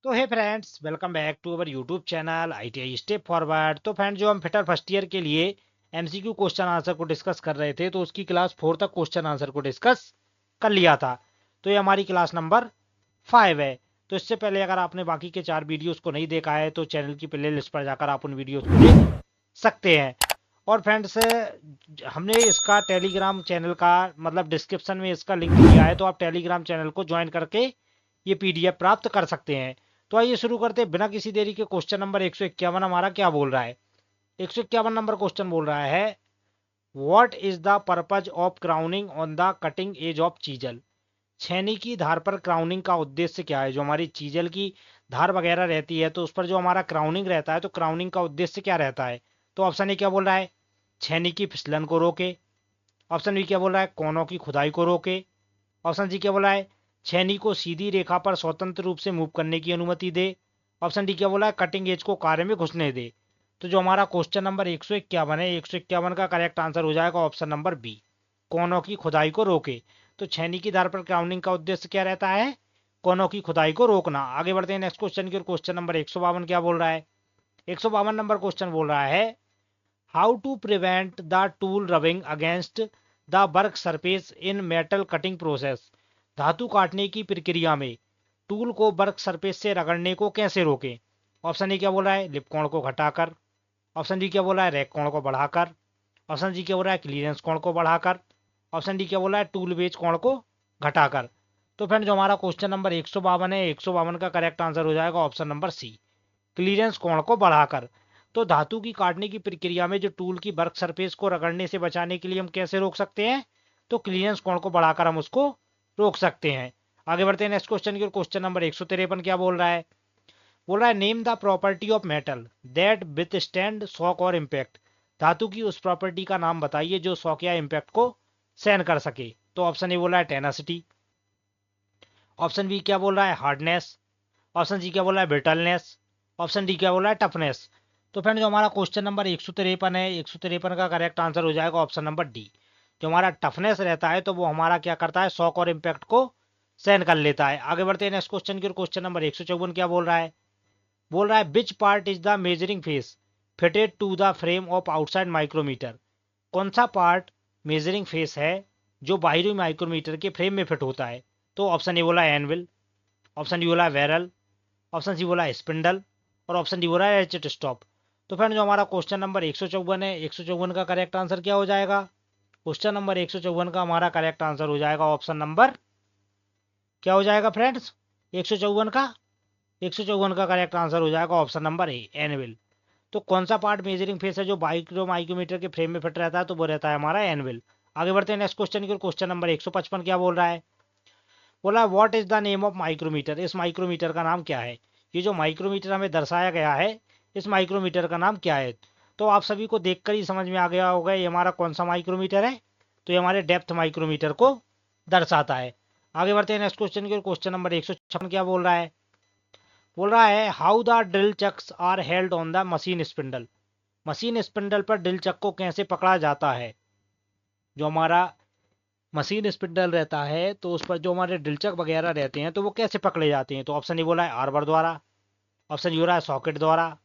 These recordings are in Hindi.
तो hey friends, welcome back to our YouTube channel ITI step forward. तो फ्रेंड, जो हम फिटर फर्स्ट ईयर के लिए MCQ क्वेश्चन आंसर को डिस्कस कर रहे थे, तो उसकी क्लास 4 तक क्वेश्चन आंसर को डिस्कस कर लिया था। तो ये हमारी क्लास नंबर 5 है। तो इससे पहले अगर आपने बाकी के 4 वीडियोस को नहीं देखा है तो चैनल की प्ले लिस्ट पर जाकर आप उन वीडियोस को देख सकते हैं। और फ्रेंड्स, हमने इसका टेलीग्राम चैनल का मतलब डिस्क्रिप्शन में इसका लिंक दिया है, तो आप टेलीग्राम चैनल को ज्वाइन करके ये PDF प्राप्त कर सकते हैं। तो आइए शुरू करते हैं बिना किसी देरी के। क्वेश्चन नंबर 151 हमारा क्या बोल रहा है? 151 नंबर क्वेश्चन बोल रहा है, what is the purpose of crowning on the cutting edge of chisel? छेनी की धार पर क्राउनिंग का उद्देश्य क्या है? जो हमारी चीजल की धार वगैरह रहती है तो उस पर जो हमारा क्राउनिंग रहता है, तो क्राउनिंग का उद्देश्य क्या रहता है? तो ऑप्शन ए क्या बोल रहा है? छेनी की फिसलन को रोके। ऑप्शन बी क्या बोल रहा है? कोनों की खुदाई को रोके। ऑप्शन सी क्या बोला है? छेनी को सीधी रेखा पर स्वतंत्र रूप से मूव करने की अनुमति दे। ऑप्शन डी क्या बोला है? कटिंग एज को कार्य में घुसने दे। तो जो हमारा क्वेश्चन नंबर 151 है, 151 का करेक्ट आंसर हो जाएगा ऑप्शन नंबर बी, कोनों की खुदाई को रोके। तो छेनी की धार पर क्राउनिंग का उद्देश्य क्या रहता है? कोनों की खुदाई को रोकना। आगे बढ़ते हैं नेक्स्ट क्वेश्चन की ओर। क्वेश्चन नंबर 152 क्या बोल रहा है? 152 नंबर क्वेश्चन बोल रहा है, how to prevent the tool rubbing against the work surface in metal cutting process? धातु काटने की प्रक्रिया में टूल को वर्क सरफेस से रगड़ने को कैसे रोकें? ऑप्शन ए क्या बोल रहा है? लिप कोण को घटाकर। ऑप्शन डी क्या बोल रहा है? रैक कोण को बढ़ाकर। ऑप्शन जी क्या बोल रहा है? क्लीयरेंस कोण को बढ़ाकर। ऑप्शन डी क्या बोल रहा है? टूल बेच कोण को घटाकर। तो फ्रेंड, जो हमारा क्वेश्चन नंबर 152 है, 152 का करेक्ट आंसर हो जाएगा ऑप्शन नंबर सी, क्लीयरेंस कोण को बढ़ाकर। तो धातु की काटने की प्रक्रिया में जो टूल की वर्क सरफेस को रगड़ने से बचाने के लिए हम कैसे रोक सकते हैं? तो क्लीयरेंस कोण को बढ़ाकर हम उसको रोक सकते हैं। आगे बढ़ते हैं नेक्स्ट क्वेश्चन की। क्वेश्चन नंबर 153 क्या बोल रहा है? बोल रहा है, name the property of metal that withstand shock और इम्पैक्ट? धातु की उस प्रॉपर्टी का नाम बताइए जो शॉक या इम्पैक्ट को सहन कर सके। तो ऑप्शन ए बोला है टेनासिटी। ऑप्शन बी क्या बोल रहा है? हार्डनेस। ऑप्शन सी क्या बोल रहा है? ब्रिटलनेस। ऑप्शन डी क्या बोल रहा है? टफनेस। तो फ्रेंड, जो हमारा क्वेश्चन नंबर 153 है, 153 का करेक्ट आंसर हो जाएगा ऑप्शन नंबर डी। जो हमारा टफनेस रहता है तो वो हमारा क्या करता है? शॉक और इम्पैक्ट को सहन कर लेता है। आगे बढ़ते हैं नेक्स्ट क्वेश्चन की। क्वेश्चन नंबर 154 क्या बोल रहा है? बोल रहा है, which part is the measuring face fitted to the frame of outside micrometer? कौन सा पार्ट मेजरिंग फेस है जो बाहरी माइक्रोमीटर के फ्रेम में फिट होता है? तो ऑप्शन ए बोला एनविल। ऑप्शन डी बोला वेरल। ऑप्शन सी बोला स्पिंडल। और ऑप्शन डी बोला रेचेट स्टॉप। तो फ्रेंड, जो हमारा क्वेश्चन नंबर 154 है, 154 का करेक्ट आंसर क्या हो जाएगा? क्वेश्चन नंबर 154 का हमारा करेक्ट आंसर हो जाएगा ऑप्शन नंबर, क्या हो जाएगा फ्रेंड्स? 154 का 154 का करेक्ट आंसर हो जाएगा ऑप्शन नंबर ए, एनविल। तो कौन सा पार्ट मेजरिंग फेस है जो माइक्रोमीटर के फ्रेम में फिट रहता है? तो वो रहता है हमारा एनविल। आगे बढ़ते हैं नेक्स्ट क्वेश्चन की। क्वेश्चन नंबर 155 क्या बोल रहा है? बोला, what is the name of micrometer? इस माइक्रोमीटर का नाम क्या है? ये जो माइक्रोमीटर हमें दर्शाया गया है, इस माइक्रोमीटर का नाम क्या है? तो आप सभी को देखकर ही समझ में आ गया होगा ये हमारा कौन सा माइक्रोमीटर है। तो ये हमारे डेप्थ माइक्रोमीटर को दर्शाता है। आगे बढ़ते हैं नेक्स्ट क्वेश्चन की। क्वेश्चन नंबर 156 क्या बोल रहा है? बोल रहा है, how the drill chucks are held on the machine spindle? Machine spindle पर ड्रिल चक को कैसे पकड़ा जाता है? जो हमारा मशीन स्पिंडल रहता है तो उस पर जो हमारे ड्रिलचक वगैरह रहते हैं तो वो कैसे पकड़े जाते हैं? तो ऑप्शन ए बोला है आर्बर द्वारा। ऑप्शन डी बोला है सॉकेट द्वारा।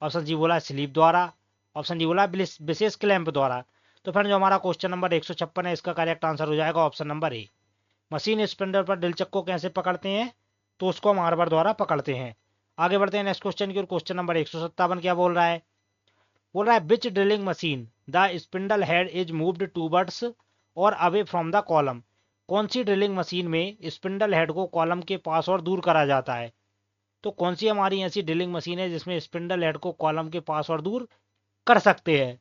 ऑप्शन सी बोला है स्लीप द्वारा। ऑप्शन डी बोला है विशेष क्लैंप द्वारा। तो फ्रेंड, जो हमारा क्वेश्चन नंबर 156 है, इसका करेक्ट आंसर हो जाएगा ऑप्शन नंबर ए, मशीन स्पिंडल पर ड्रिलचक को कैसे पकड़ते हैं? तो उसको हम आर्बर द्वारा पकड़ते हैं। आगे बढ़ते हैं नेक्स्ट क्वेश्चन की ओर। क्वेश्चन नंबर 157 क्या बोल रहा है? बोल रहा है, which drilling machine the spindle head is moved towards और अवे फ्रॉम द कॉलम? कौन सी ड्रिलिंग मशीन में स्पिंडल हेड को कॉलम के पास और दूर करा जाता है? तो कौन सी हमारी ऐसी ड्रिलिंग मशीन है जिसमें स्पिंडल हेड को कॉलम के पास और दूर कर सकते हैं?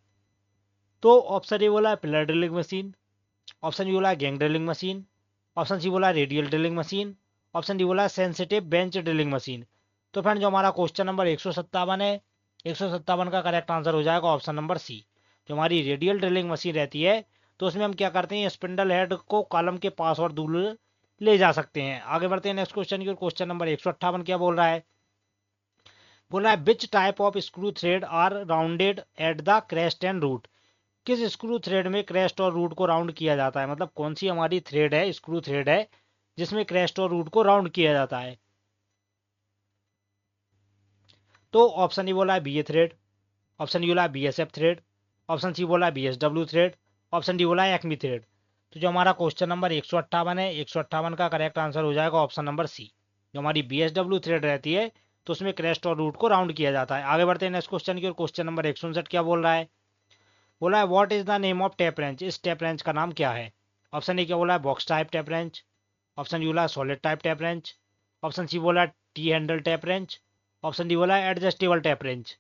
तो ऑप्शन ए बोला है pillar drilling machine. Option B बोला है gang drilling machine. Option C बोला है radial drilling machine. Option D बोला है सेंसिटिव बेंच ड्रिलिंग मशीन। तो फ्रेंड, जो हमारा क्वेश्चन नंबर 157 है, 157 का करेक्ट आंसर हो जाएगा ऑप्शन नंबर सी, जो हमारी रेडियल ड्रिलिंग मशीन रहती है तो उसमें हम क्या करते हैं? स्पिंडल हेड को कॉलम के पास और दूर ले जा सकते हैं। आगे बढ़ते हैं नेक्स्ट क्वेश्चन की। क्वेश्चन नंबर 158 क्या बोल रहा है? बोल रहा है, which type of screw thread are rounded at the crest and root? किस स्क्रू थ्रेड में क्रेस्ट और रूट को राउंड किया जाता है? मतलब कौन सी हमारी थ्रेड है, स्क्रू थ्रेड है जिसमें क्रेस्ट और रूट को राउंड किया जाता है? तो ऑप्शन ई बोला है BA थ्रेड, ऑप्शन ई बोला है BSF थ्रेड, ऑप्शन सी बोला है BSW थ्रेड, ऑप्शन डी बोला है एक्मी थ्रेड। तो जो हमारा क्वेश्चन नंबर 158 है, 158 का करेक्ट आंसर हो जाएगा ऑप्शन नंबर सी। जो हमारी BSW थ्रेड रहती है तो उसमें क्रेस्ट और रूट को राउंड किया जाता है। आगे बढ़ते हैं नेक्स्ट क्वेश्चन की और क्वेश्चन नंबर 159 क्या बोल रहा है? बोला है what is the name of tap wrench, इस टैप रेंच का नाम क्या है? ऑप्शन ए क्या बोला है? Box type tap wrench, option B बोला है solid type tap wrench, option C बोला है T handle tap wrench, option D बोला है एडजस्टेबल टैप रेंच।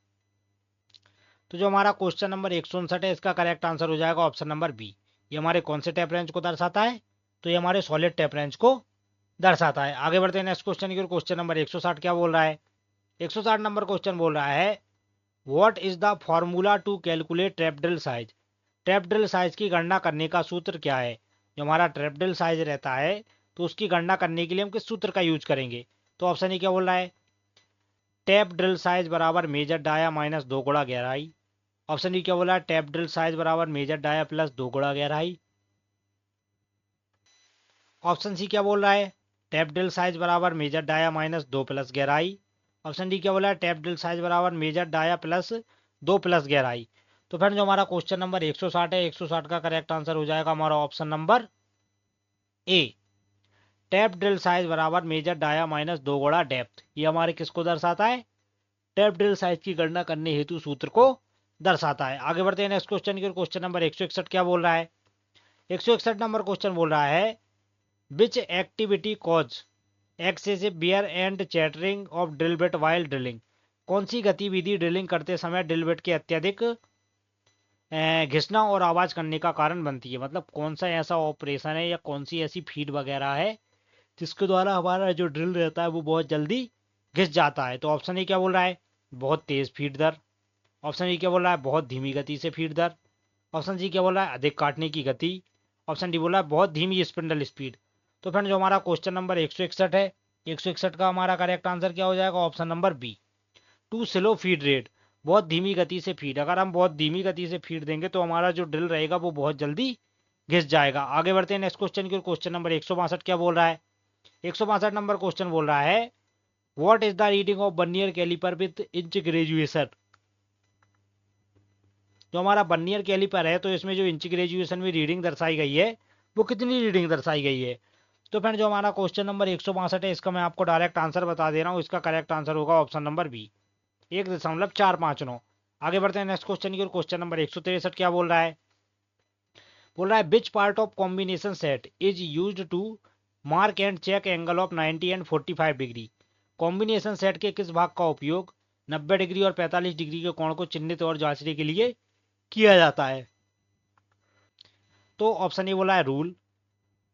तो जो हमारा क्वेश्चन नंबर 159 है इसका करेक्ट आंसर हो जाएगा ऑप्शन नंबर बी। ये हमारे कौन से टैप रेंच को दर्शाता है? तो ये हमारे सॉलिड टैप रेंच को दर्शाता है। आगे बढ़ते हैं नेक्स्ट क्वेश्चन की ओर। क्वेश्चन नंबर 160 क्या बोल रहा है? 160 नंबर क्वेश्चन बोल रहा है what is the formula to calculate trap drill size, trap drill size की गणना करने का सूत्र क्या है? जो हमारा ट्रैप ड्रिल साइज रहता है तो उसकी गणना करने के लिए हम किस सूत्र का यूज करेंगे? तो ऑप्शन ए क्या बोल रहा है? टैप ड्रिल साइज बराबर मेजर डाया माइनस 2 गुणा गहराई, ऑप्शन डी क्या बोला है? टैप ड्रिल साइज बराबर मेजर डाया प्लस 2 गुणा गहराई, ऑप्शन सी क्या बोल रहा है? टैप ड्रिल साइज बराबर मेजर डाया माइनस 2 प्लस गहराई, ऑप्शन डी क्या बोला है? टैप ड्रिल साइज बराबर मेजर डाया प्लस 2 प्लस गहराई। तो फ्रेंड जो हमारा क्वेश्चन नंबर 160 है, 160 का करेक्ट आंसर हो जाएगा हमारा ऑप्शन नंबर ए। टैप ड्रिल साइज बराबर मेजर डाया माइनस 2 गुणा डेप्थ, ये हमारे किसको दर्शाता है? टैप ड्रिल साइज की गणना करने हेतु सूत्र को दर्शाता है। आगे बढ़ते हैं नेक्स्ट क्वेश्चन की। क्वेश्चन नंबर 161 क्या बोल रहा है? 161 नंबर क्वेश्चन बोल रहा है which activity cause excessive wear and chattering of drill bit while drilling, कौन सी गतिविधि ड्रिलिंग करते समय ड्रिल बिट के अत्यधिक घिसना और आवाज करने का कारण बनती है? मतलब कौन सा ऐसा ऑपरेशन है या कौन सी ऐसी फीड वगैरह है जिसके द्वारा हमारा जो ड्रिल रहता है वो बहुत जल्दी घिस जाता है? तो ऑप्शन ए क्या बोल रहा है? बहुत तेज फीड दर, ऑप्शन ई क्या बोल रहा है? बहुत धीमी गति से फीड दर, ऑप्शन सी क्या बोल रहा है? अधिक काटने की गति, ऑप्शन डी बोला है बहुत धीमी स्पिंडल स्पीड। तो फ्रेंड जो हमारा क्वेश्चन नंबर 161 है, 161 का हमारा करेक्ट आंसर क्या हो जाएगा? Option number B, too slow feed rate, बहुत धीमी गति से फीड। अगर हम बहुत धीमी गति से फीड देंगे तो हमारा जो ड्रिल रहेगा वो बहुत जल्दी घिस जाएगा। आगे बढ़ते हैं नेक्स्ट क्वेश्चन की। क्वेश्चन नंबर 162 क्या बोल रहा है? 162 नंबर क्वेश्चन बोल रहा है what is the reading of vernier caliper with inch graduation, जो हमारा वर्नियर कैलिपर है तो इसमें जो इंच ग्रेजुएशन में रीडिंग दर्शाई गई है वो कितनी रीडिंग दर्शाई गई है? तो फ्रेंड जो हमारा क्वेश्चन नंबर 162 है इसका मैं आपको डायरेक्ट आंसर बता दे रहा हूँ। इसका करेक्ट आंसर होगा ऑप्शन नंबर बी, 1.459। आगे बढ़ते हैं नेक्स्ट क्वेश्चन की ओर। क्वेश्चन नंबर 163 क्या बोल रहा है? बोल रहा है which part of combination set is used to mark and check angle of 90 and 45 degree, combination set के किस भाग का उपयोग 90 डिग्री और 45 डिग्री के कोण को चिन्हित और जांचने के लिए किया जाता है? तो ऑप्शन ए बोला है रूल,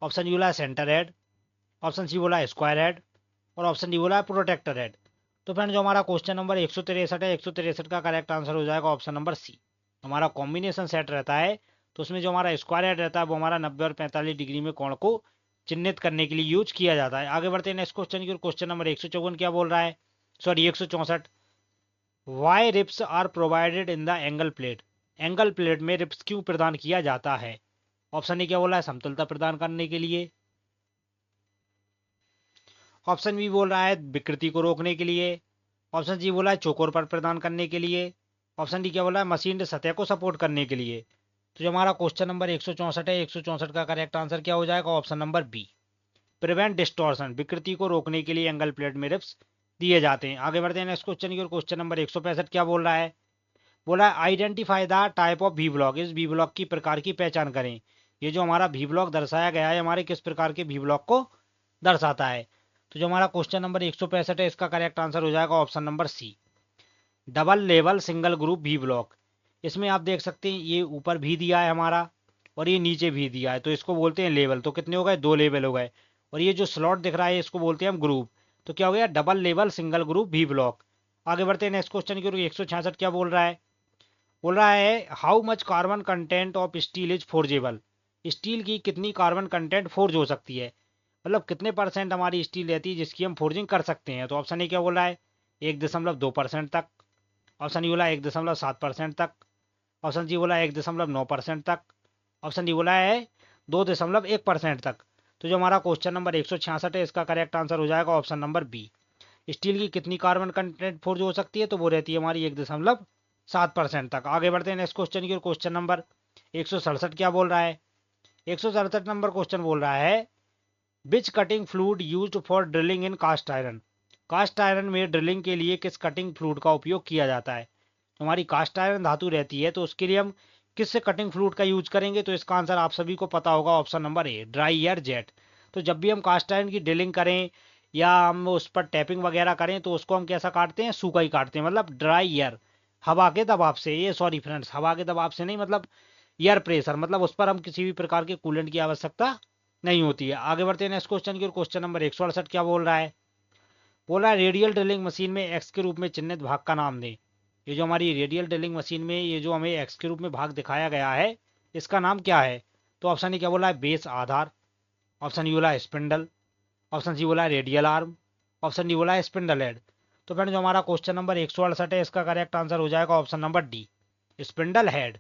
ऑप्शन बी बोला है सेंटर हेड, ऑप्शन सी बोला है स्क्वायर हेड, और ऑप्शन डी बोला है प्रोटेक्टर हेड। तो फ्रेंड जो हमारा क्वेश्चन नंबर 163 है, 163 का करेक्ट आंसर हो जाएगा ऑप्शन नंबर सी। हमारा कॉम्बिनेशन सेट रहता है तो उसमें जो हमारा स्क्वायर हेड रहता है वो हमारा 90 और 45 डिग्री में कोण को चिन्हित करने के लिए यूज किया जाता है। आगे बढ़ते हैं नेक्स्ट क्वेश्चन की ओर। क्वेश्चन नंबर 154 क्या बोल रहा है? Sorry 164, why ribs are provided in the angle plate, angle plate में रिप्स क्यों प्रदान किया जाता है? ऑप्शन ए क्या बोला है? समतलता प्रदान करने के लिए, ऑप्शन बी बोल रहा है विकृति को रोकने के लिए, ऑप्शन सी बोला है चौकोर पर प्रदान करने के लिए, ऑप्शन डी क्या बोला है मशीन सतह को सपोर्ट करने के लिए। तो जो हमारा क्वेश्चन नंबर 164 है, 164 का करेक्ट आंसर क्या हो जाएगा? Option number B, prevent distortion, विकृति को रोकने के लिए एंगल प्लेट में रिप्स दिए जाते हैं। आगे बढ़ते हैं नेक्स्ट क्वेश्चन की ओर। क्वेश्चन नंबर 165 क्या बोल रहा है? बोला है identify the type of V block, इस वी ब्लॉक की प्रकार की पहचान करें। ये जो हमारा वी ब्लॉक दर्शाया गया है हमारे किस प्रकार के वी ब्लॉक को दर्शाता है? तो जो हमारा क्वेश्चन नंबर 165 है इसका करेक्ट आंसर हो जाएगा option number C, double level single group V block. इसमें आप देख सकते हैं ये ऊपर भी दिया है हमारा और ये नीचे भी दिया है तो इसको बोलते हैं लेवल। तो कितने हो गए? 2 लेवल हो गए। और ये जो स्लॉट दिख रहा है इसको बोलते हैं हम ग्रुप। तो क्या हो गया? Double level single group V block. आगे बढ़ते हैं नेक्स्ट क्वेश्चन की ओर। 166 क्या बोल रहा है? बोल रहा है how much carbon content of steel is forgeable, steel की कितनी कार्बन कंटेंट फोर्ज हो सकती है? मतलब कितने परसेंट हमारी स्टील रहती है जिसकी हम फोर्जिंग कर सकते हैं? तो ऑप्शन ए क्या बोल रहा है? 1.2% तक, ऑप्शन डी बोला 1.7% तक, ऑप्शन सी बोला 1.9% तक, ऑप्शन डी बोला है 2.1% तक। तो जो हमारा क्वेश्चन नंबर 166 है इसका करेक्ट आंसर हो जाएगा ऑप्शन नंबर बी, स्टील की कितनी कार्बन कंटेंट फोर्ज हो सकती है, तो वो रहती है हमारी 1.7% तक। आगे बढ़ते हैं नेक्स्ट क्वेश्चन की ओर। क्वेश्चन नंबर 167 क्या बोल रहा है? 167 नंबर क्वेश्चन बोल रहा है which cutting fluid used for drilling in cast iron. Cast iron में ड्रिलिंग के लिए किस कटिंग फ्लूइड का उपयोग किया जाता है? हमारी कास्ट आयरन धातु रहती है तो उसके लिए हम किस कटिंग फ्लूइड का यूज करेंगे? तो इसका आंसर आप सभी को पता होगा, ऑप्शन नंबर ए, ड्राई एयर जेट। तो जब भी हम कास्ट आयरन की ड्रिलिंग करें या हम उस पर टैपिंग वगैरह करें तो उसको हम कैसा काटते हैं? सूखा ही काटते हैं, मतलब ड्राई एयर, हवा के दबाव से। ये सॉरी फ्रेंड्स, हवा के दबाव से नहीं, मतलब एयर प्रेशर, मतलब उस पर हम किसी भी प्रकार के कूलेंट की आवश्यकता नहीं होती है। आगे बढ़ते हैं नेक्स्ट क्वेश्चन की ओर। क्वेश्चन नंबर 168 क्या बोल रहा है? बोला रेडियल ड्रिलिंग मशीन में एक्स के रूप में चिन्हित भाग का नाम दें। ये जो हमारी रेडियल ड्रिलिंग मशीन में ये जो हमें एक्स के रूप में भाग दिखाया गया है, इसका नाम क्या है? तो ऑप्शन ए क्या बोला है? Base, Aadhaar. ऑप्शन यू बोला है स्पिंडल। ऑप्शन सी बोला है रेडियल आर्म। ऑप्शन डी बोला है स्पिंडल हेड। तो फ्रेंड जो हमारा क्वेश्चन नंबर 168 है, इसका करेक्ट आंसर हो जाएगा option number D, spindle head.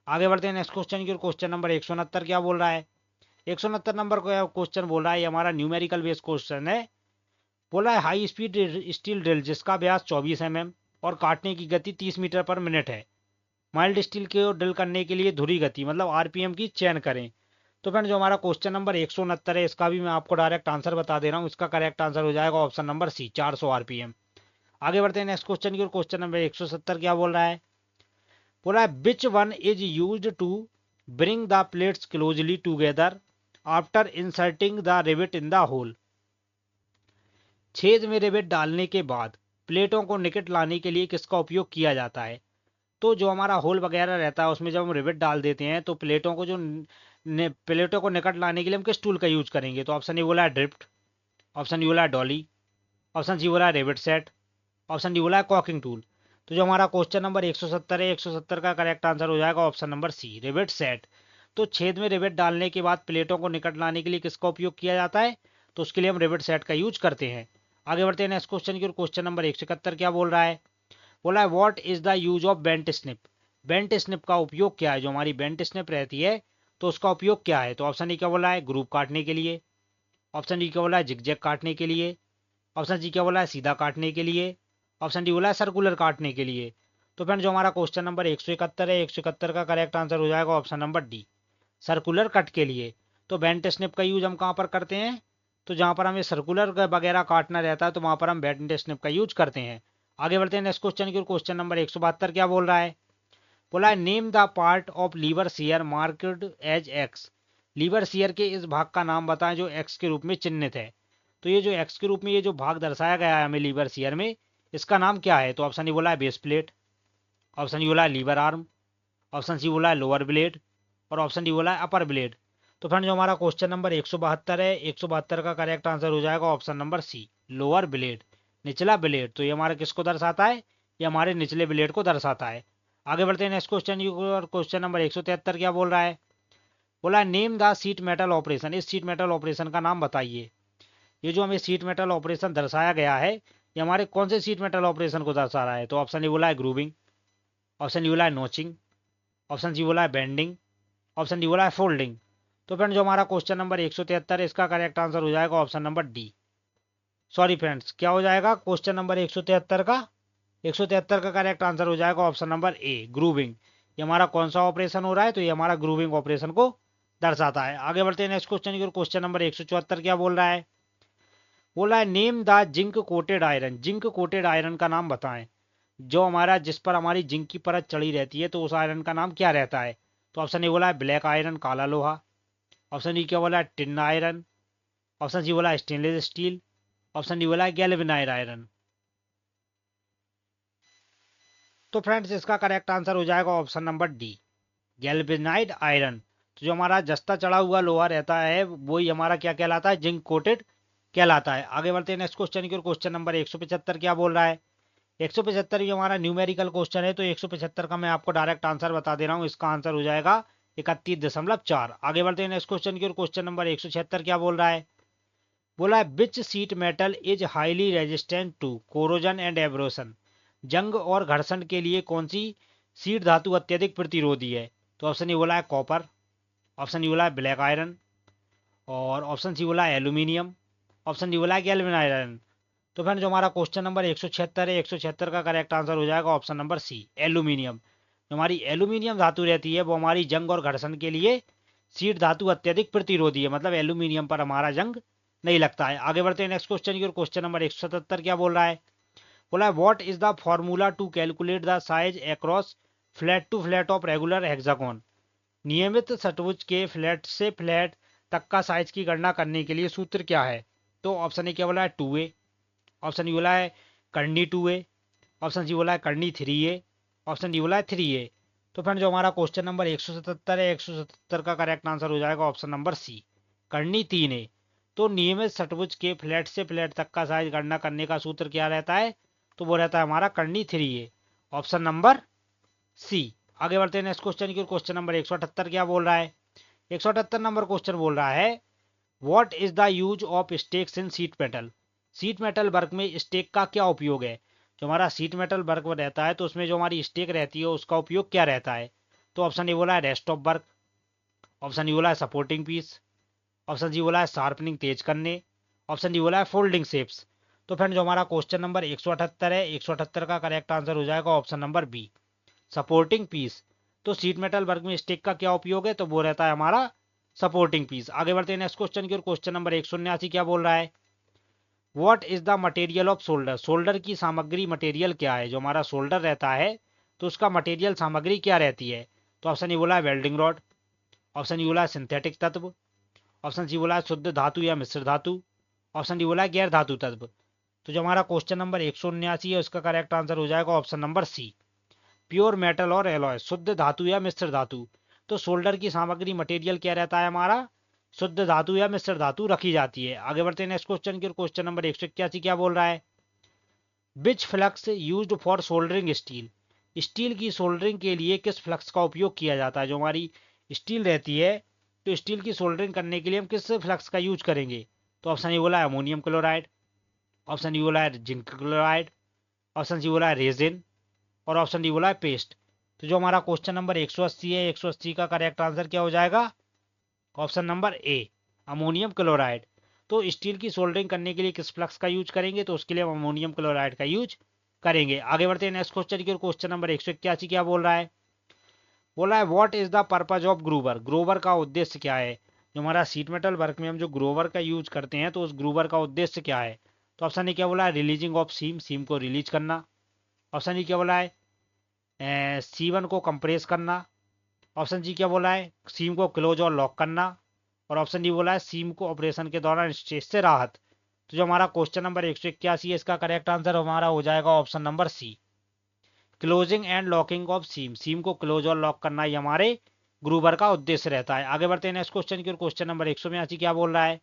आगे बढ़ते हैं नेक्स्ट क्वेश्चन की ओर। क्वेश्चन नंबर 169 क्या बोल रहा है? 169 नंबर क्वेश्चन बोल रहा है, ये हमारा न्यूमेरिकल बेस्ड क्वेश्चन है। बोला है हाई स्पीड स्टील ड्रिल जिसका व्यास 24 mm और काटने की गति 30 मीटर पर मिनट है, माइल्ड स्टील को ड्रिल करने के लिए धुरी गति मतलब आरपीएम की चयन करें। तो फ्रेंड जो हमारा क्वेश्चन नंबर 169 है, इसका भी मैं आपको डायरेक्ट आंसर बता दे रहा हूँ। इसका करेक्ट आंसर हो जाएगा ऑप्शन नंबर सी, 400 आरपीएम। आगे बढ़ते हैं नेक्स्ट क्वेश्चन की ओर। क्वेश्चन नंबर 170 क्या बोल रहा है? बोला है which one is used to bring the plates closely together after inserting the rivet in the hole. छेद में रिवेट डालने के बाद प्लेटों को निकट लाने के लिए किसका उपयोग किया जाता है? तो जो हमारा होल वगैरह रहता है उसमें जब हम रिवेट डाल देते हैं तो प्लेटों को प्लेटों को निकट लाने के लिए हम किस टूल का यूज करेंगे? तो ऑप्शन ए बोला है ड्रिफ्ट। ऑप्शन डी बोला है डॉली। ऑप्शन सी बोला है रिवेट सेट। ऑप्शन डी बोला है कॉकिंग टूल। तो जो हमारा क्वेश्चन नंबर 170 है, 170 का करेक्ट आंसर हो जाएगा option number C, rivet set. तो छेद में रिवेट डालने के बाद प्लेटों को निकट लाने के लिए किसका उपयोग किया जाता है? तो उसके लिए हम रिवेट सेट का यूज करते हैं। आगे बढ़ते हैं नेक्स्ट क्वेश्चन की ओर। क्वेश्चन नंबर 171 क्या बोल रहा है? बोला है what is the use of bent snip. Bent snip का उपयोग क्या है? जो हमारी बेंट स्निप रहती है तो उसका उपयोग क्या है? तो ऑप्शन डी क्या बोला है? ग्रुप काटने के लिए। ऑप्शन डी क्या बोला है? जिगजैग काटने के लिए। ऑप्शन सी क्या बोला है? सीधा काटने के लिए। ऑप्शन डी बोला है सर्कुलर काटने के लिए। तो फ्रेंड जो हमारा क्वेश्चन नंबर 171 है, 171 का करेक्ट आंसर हो जाएगा option number D, circular cut के लिए। तो बेंट स्निप का यूज हम कहाँ पर करते हैं? तो जहां पर हमें सर्कुलर वगैरह काटना रहता है तो वहां पर हम बेंट स्निप का यूज करते हैं। आगे बढ़ते हैं नेक्स्ट क्वेश्चन की ओर। क्वेश्चन नंबर 172 क्या बोल रहा है? बोला है name the part of lever shear marked as X. Lever shear के इस भाग का नाम बताएं जो एक्स के रूप में चिन्हित है। तो ये जो एक्स के रूप में ये जो भाग दर्शाया गया है हमें लीवर शेयर में, इसका नाम क्या है? तो ऑप्शन ए बोला है बेस प्लेट। ऑप्शन ई बोला है लीवर आर्म। ऑप्शन सी बोला है लोअर ब्लेड। और ऑप्शन डी बोला है अपर ब्लेड। तो फ्रेंड जो हमारा क्वेश्चन नंबर 172 है, 172 का करेक्ट आंसर हो जाएगा option number C, lower blade, निचला ब्लेड। तो ये हमारा किसको दर्शाता है? ये हमारे निचले ब्लेड को दर्शाता है। आगे बढ़ते हैं नेक्स्ट क्वेश्चन और क्वेश्चन नंबर 173 क्या बोल रहा है? बोला name the seat metal operation. इस सीट मेटल ऑपरेशन का नाम बताइए। ये जो हमें सीट मेटल ऑपरेशन दर्शाया गया है, ये हमारे कौन से सीट मेटल ऑपरेशन को दर्शा रहा है? तो ऑप्शन ए बोला है ग्रूविंग। ऑप्शन डी बोला है नोचिंग। ऑप्शन सी बोला है बेंडिंग। ऑप्शन डी बोला है फोल्डिंग। तो फ्रेंड जो हमारा क्वेश्चन नंबर 173 है, इसका करेक्ट आंसर हो जाएगा option number D, sorry friends, क्या हो जाएगा क्वेश्चन नंबर 173 का? 173 का करेक्ट आंसर हो जाएगा ऑप्शन नंबर ए, ग्रूविंग। ये हमारा कौन सा ऑपरेशन हो रहा है? तो ये हमारा ग्रूविंग ऑपरेशन को दर्शाता है। आगे बढ़ते हैं नेक्स्ट क्वेश्चन की ओर। क्वेश्चन नंबर 174 क्या बोल रहा है? बोला है name the zinc coated iron. Zinc coated iron का नाम बताएं जो हमारा जिस पर हमारी जिंक की परत चढ़ी रहती है, तो उस आयरन का नाम क्या रहता है? तो ऑप्शन ए बोला है ब्लैक आयरन, काला लोहा। ऑप्शन डी क्या बोला है? Tin iron. ऑप्शन सी बोला है स्टेनलेस स्टील। ऑप्शन डी बोला है गैल्वेनाइड आयरन। तो फ्रेंड्स इसका करेक्ट आंसर हो जाएगा ऑप्शन नंबर डी, गैल्वेनाइड आयरन। तो जो हमारा जस्ता चढ़ा हुआ लोहा रहता है वही हमारा क्या कहलाता है? जिंक कोटेड कहलाता है। आगे बढ़ते हैं नेक्स्ट क्वेश्चन की ओर। क्वेश्चन नंबर 175 क्या बोल रहा है? 175 ये हमारा न्यूमेरिकल क्वेश्चन है, तो 175 का मैं आपको डायरेक्ट आंसर बता दे रहा हूँ। इसका आंसर हो जाएगा 31.4। आगे बढ़ते हैं नेक्स्ट क्वेश्चन की ओर। क्वेश्चन नंबर 176 क्या बोल रहा है? बोला है which sheet metal is highly resistant to corrosion and abrasion. जंग और घर्षण के लिए कौन सी सीट धातु अत्यधिक प्रतिरोधी है? तो ऑप्शन ए बोला है कॉपर। ऑप्शन ई बोला है ब्लैक आयरन। और ऑप्शन सी बोला है एल्यूमिनियम। ऑप्शन डी बोला है गैल्वेनाइड आयरन। तो फ्रेंड जो हमारा क्वेश्चन नंबर 176 है, 176 का करेक्ट आंसर हो जाएगा ऑप्शन नंबर सी, एल्यूमिनियम। जो हमारी एल्यूमिनियम धातु रहती है वो हमारी जंग और घर्षण के लिए शीट धातु अत्यधिक प्रतिरोधी है, मतलब एल्यूमिनियम पर हमारा जंग नहीं लगता है। आगे बढ़ते हैं नेक्स्ट क्वेश्चन की ओर। क्वेश्चन नंबर 177 क्या बोल रहा है? बोला है what is the formula to calculate the size across flat to flat of regular hexagon. नियमित षट्भुज के फ्लैट से फ्लैट तक का साइज की गणना करने के लिए सूत्र क्या है? तो ऑप्शन ए क्या बोला है 2a, ऑप्शन बी बोला है करनी 2a, ऑप्शन सी बोला है करनी 3a, ऑप्शन डी बोला है 3a। तो फ्रेंड जो हमारा क्वेश्चन नंबर 177 है, 177 का करेक्ट आंसर हो जाएगा ऑप्शन नंबर सी, करनी 3a। तो नियमित षट्भुज के फ्लैट से फ्लैट तक का साइज गणना करने का सूत्र क्या रहता है? तो वो रहता है हमारा करनी 3a, ऑप्शन नंबर सी। आगे बढ़ते हैं नेक्स्ट क्वेश्चन की। क्वेश्चन नंबर 178 क्या बोल रहा है? 178 नंबर क्वेश्चन बोल रहा है what is the use of stakes in seat metal. Seat metal work में स्टेक का क्या उपयोग है? जो हमारा सीट मेटल वर्क रहता है तो उसमें जो हमारी स्टेक रहती है उसका उपयोग क्या रहता है? तो ऑप्शन ए बोला है rest of work, option D बोला है सपोर्टिंग पीस, ऑप्शन सी बोला है शार्पनिंग तेज करने, ऑप्शन डी बोला है फोल्डिंग शेप्स। तो फ्रेंड जो हमारा क्वेश्चन नंबर 178 है, 178 का करेक्ट आंसर हो जाएगा option number B, supporting piece. तो सीट मेटल वर्क में स्टिक का क्या उपयोग है? तो वो रहता है हमारा सपोर्टिंग पीस। आगे बढ़ते हैं नेक्स्ट क्वेश्चन की ओर। क्वेश्चन नंबर 179 क्या बोल रहा है? What is the material of solder. Solder की सामग्री मटेरियल क्या है? जो हमारा सोल्डर रहता है तो उसका मटेरियल सामग्री क्या रहती है? तो ऑप्शन ए बोला है वेल्डिंग रॉड, ऑप्शन ई बोला है सिंथेटिक तत्व, ऑप्शन सी बोला है शुद्ध धातु या मिश्र धातु, ऑप्शन डी बोला है गैर धातु तत्व। तो जो हमारा क्वेश्चन नंबर 179 है उसका करेक्ट आंसर हो जाएगा option number C, pure metal और एलॉय, शुद्ध धातु या मिश्र धातु। तो सोल्डर की सामग्री मटेरियल क्या रहता है हमारा? शुद्ध धातु या मिश्र धातु रखी जाती है। आगे बढ़ते हैं नेक्स्ट क्वेश्चन की। क्वेश्चन नंबर 181 क्या बोल रहा है? Which flux used for soldering steel. Steel की सोल्डरिंग के लिए किस फ्लक्स का उपयोग किया जाता है? जो हमारी स्टील रहती है तो स्टील की सोल्डरिंग करने के लिए हम किस फ्लक्स का यूज करेंगे? तो ऑप्शन ए बोला है अमोनियम क्लोराइड, ऑप्शन डी बोला है जिंक क्लोराइड, ऑप्शन सी बोला है रेजिन, और ऑप्शन डी बोला है पेस्ट। तो जो हमारा क्वेश्चन नंबर 180 है, 180 का करेक्ट आंसर क्या हो जाएगा? ऑप्शन नंबर ए, अमोनियम क्लोराइड। तो स्टील की सोल्डरिंग करने के लिए किस फ्लक्स का यूज करेंगे? तो उसके लिए हम अमोनियम क्लोराइड का यूज करेंगे। आगे बढ़ते हैं नेक्स्ट क्वेश्चन की। क्वेश्चन नंबर 181 क्या बोल रहा है? बोला है what is the purpose of groover. Groover का उद्देश्य क्या है? जो हमारा सीट मेटल वर्क में हम जो ग्रोवर का यूज करते हैं तो उस ग्रोवर का उद्देश्य क्या है? तो ऑप्शन ए क्या बोला है रिलीजिंग ऑफ सीम, सीम को रिलीज करना, ऑप्शन ई क्या बोला है C1 को कंप्रेस करना, ऑप्शन जी क्या बोला है सीम को क्लोज और लॉक करना, और ऑप्शन डी बोला है सीम को ऑपरेशन के दौरान स्ट्रेस से राहत। तो जो हमारा क्वेश्चन नंबर 181 है इसका करेक्ट आंसर हमारा हो जाएगा option number C, closing and locking of seam, seam को क्लोज और लॉक करना ही हमारे ग्रूवर का उद्देश्य रहता है। आगे बढ़ते हैं नेक्स्ट क्वेश्चन की। क्वेश्चन नंबर 182 क्या बोल रहा है?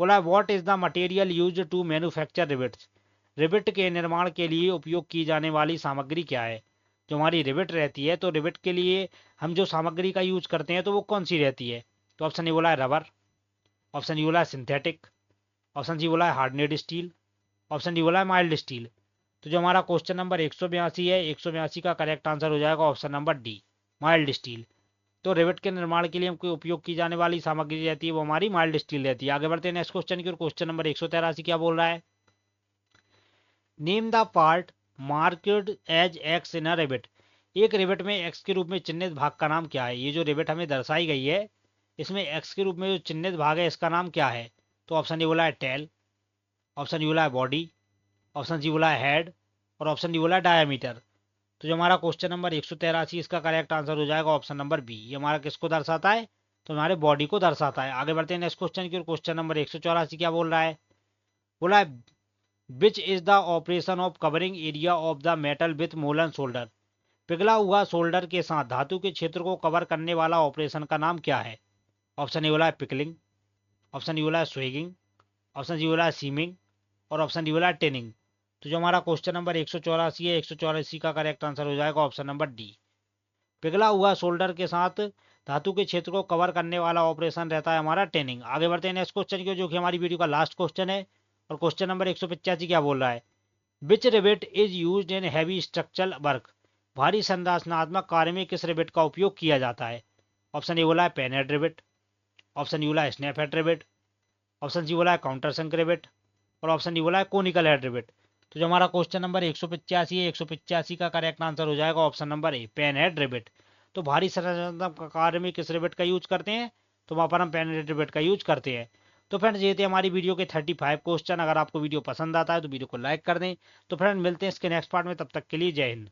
बोला है what is the material used to manufacture rivets. Rivet के निर्माण के लिए उपयोग की जाने वाली सामग्री क्या है? जो हमारी रिवेट रहती है तो रिवेट के लिए हम जो सामग्री का यूज करते हैं तो वो कौन सी रहती है? तो ऑप्शन ए बोला है रबर, ऑप्शन डी बोला है सिंथेटिक, ऑप्शन सी बोला है हार्डनेड स्टील, ऑप्शन डी बोला है माइल्ड स्टील। तो जो हमारा क्वेश्चन नंबर 182 है, 182 का करेक्ट आंसर हो जाएगा option number D, mild steel. तो रिवेट के निर्माण के लिए हमको उपयोग की जाने वाली सामग्री रहती है वो हमारी माइल्ड स्टील रहती है। आगे बढ़ते हैं नेक्स्ट क्वेश्चन की। क्वेश्चन नंबर 183 क्या बोल रहा है? Name the part marked as X in a rivet. एक रिवेट में एक्स के रूप में चिन्हित भाग का नाम क्या है? ये जो रिवेट हमें दर्शाई गई है इसमें एक्स के रूप में जो चिन्हित भाग है इसका नाम क्या है? तो ऑप्शन ए बोला है टेल, ऑप्शन डी बोला है बॉडी, ऑप्शन सी बोला है हेड, और ऑप्शन डी बोला है डायमीटर। तो जो हमारा क्वेश्चन नंबर 183 इसका करेक्ट आंसर हो जाएगा ऑप्शन नंबर बी, ये हमारा किसको दर्शाता है? तो हमारे बॉडी को दर्शाता है। आगे बढ़ते हैं नेक्स्ट क्वेश्चन की। क्वेश्चन नंबर 184 क्या बोल रहा है? बोला है which is the operation of covering area of the metal with molten solder. पिघला हुआ शोल्डर के साथ धातु के क्षेत्र को कवर करने वाला ऑपरेशन का नाम क्या है? ऑप्शन ए बोला है पिकलिंग, ऑप्शन डी बोला है स्वेगिंग, ऑप्शन सी बोला है सीमिंग, और ऑप्शन डी बोला है टेनिंग। तो जो हमारा क्वेश्चन नंबर 184 है, 184 का करेक्ट आंसर हो जाएगा ऑप्शन नंबर डी, पिघला हुआ शोल्डर के साथ धातु के क्षेत्र को कवर करने वाला ऑपरेशन रहता है हमारा टेनिंग। आगे बढ़ते हैं नेक्स्ट क्वेश्चन की जो कि हमारी वीडियो का लास्ट क्वेश्चन है, और क्वेश्चन नंबर 185 क्या बोल रहा है? Which rivet is used in heavy structural work. भारी संरचनात्मक कार्य में किस रिवेट का उपयोग किया जाता है? ऑप्शन ए बोला है पेनेट रिवेट, ऑप्शन बी बोला है snap head rivet, option C बोला है काउंटर संक रिवेट, और ऑप्शन डी बोला है कोनिकल हेड रिवेट। तो जो हमारा क्वेश्चन नंबर 185 है, 185 का करेक्ट आंसर हो जाएगा option number A, pan head rivet. तो भारी संरचनात्मक कार्य में किस रिवेट का यूज करते हैं? तो वहां पर हम पेन हेड रिवेट का यूज करते हैं। तो फ्रेंड्स ये थे हमारी वीडियो के 35 क्वेश्चन। अगर आपको वीडियो पसंद आता है तो वीडियो को लाइक कर दें। तो फ्रेंड मिलते हैं इसके नेक्स्ट पार्ट में, तब तक के लिए जय हिंद।